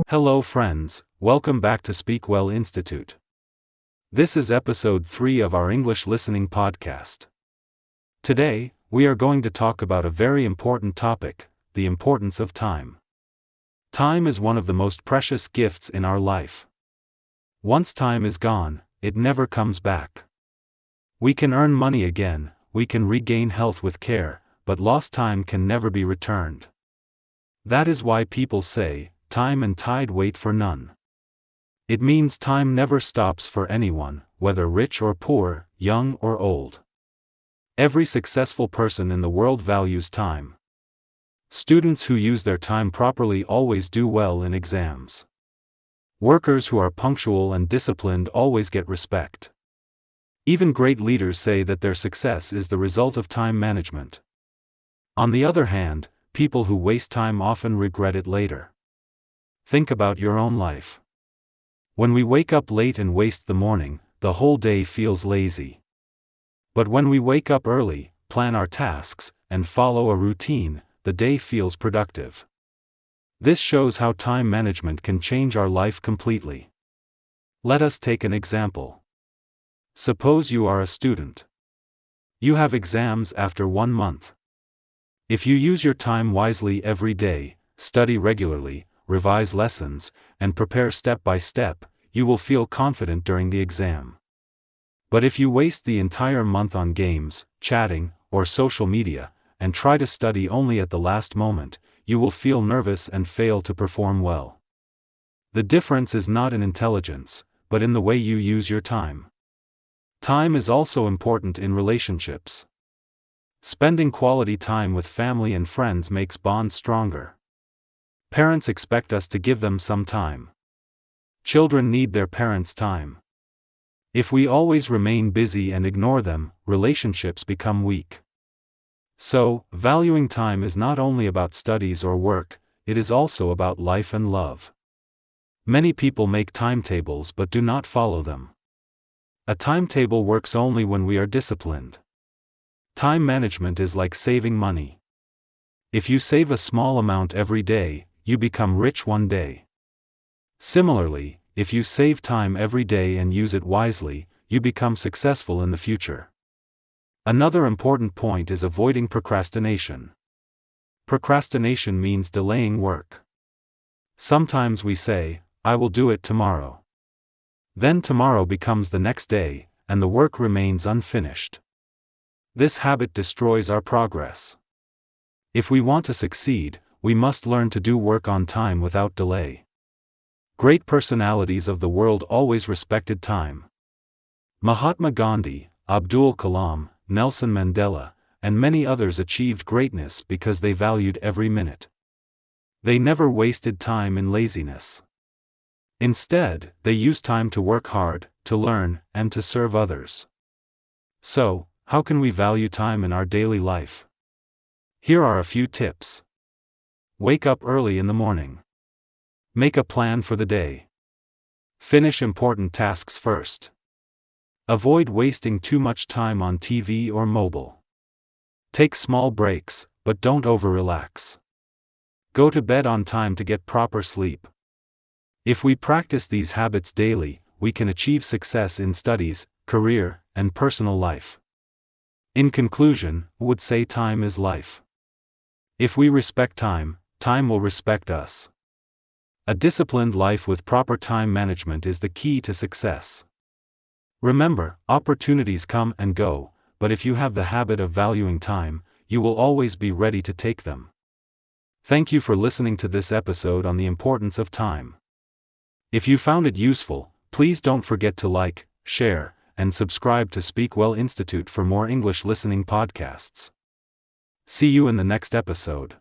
Hello friends, welcome back to Speak Well Institute. This is episode 3 of our English listening podcast. Today, we are going to talk about a very important topic, the importance of time. Time is one of the most precious gifts in our life. Once time is gone, it never comes back. We can earn money again, we can regain health with care, but lost time can never be returned. That is why people say, time and tide wait for none. It means time never stops for anyone, whether rich or poor, young or old. Every successful person in the world values time. Students who use their time properly always do well in exams. Workers who are punctual and disciplined always get respect. Even great leaders say that their success is the result of time management. On the other hand, people who waste time often regret it later. Think about your own life. When we wake up late and waste the morning, the whole day feels lazy. But when we wake up early, plan our tasks, and follow a routine, the day feels productive. This shows how time management can change our life completely. Let us take an example. Suppose you are a student. You have exams after 1 month. If you use your time wisely every day, study regularly, revise lessons, and prepare step by step, you will feel confident during the exam. But if you waste the entire month on games, chatting, or social media, and try to study only at the last moment, you will feel nervous and fail to perform well. The difference is not in intelligence, but in the way you use your time. Time is also important in relationships. Spending quality time with family and friends makes bonds stronger. Parents expect us to give them some time. Children need their parents' time. If we always remain busy and ignore them, relationships become weak. So, valuing time is not only about studies or work, it is also about life and love. Many people make timetables but do not follow them. A timetable works only when we are disciplined. Time management is like saving money. If you save a small amount every day, you become rich one day. Similarly, if you save time every day and use it wisely, you become successful in the future. Another important point is avoiding procrastination. Procrastination means delaying work. Sometimes we say, I will do it tomorrow. Then tomorrow becomes the next day, and the work remains unfinished. This habit destroys our progress. If we want to succeed, we must learn to do work on time without delay. Great personalities of the world always respected time. Mahatma Gandhi, Abdul Kalam, Nelson Mandela, and many others achieved greatness because they valued every minute. They never wasted time in laziness. Instead, they used time to work hard, to learn, and to serve others. So, how can we value time in our daily life? Here are a few tips. Wake up early in the morning. Make a plan for the day. Finish important tasks first. Avoid wasting too much time on TV or mobile. Take small breaks, but don't over-relax. Go to bed on time to get proper sleep. If we practice these habits daily, we can achieve success in studies, career, and personal life. In conclusion, I would say time is life. If we respect time, time will respect us. A disciplined life with proper time management is the key to success. Remember, opportunities come and go, but if you have the habit of valuing time, you will always be ready to take them. Thank you for listening to this episode on the importance of time. If you found it useful, please don't forget to like, share, and subscribe to Speak Well Institute for more English listening podcasts. See you in the next episode.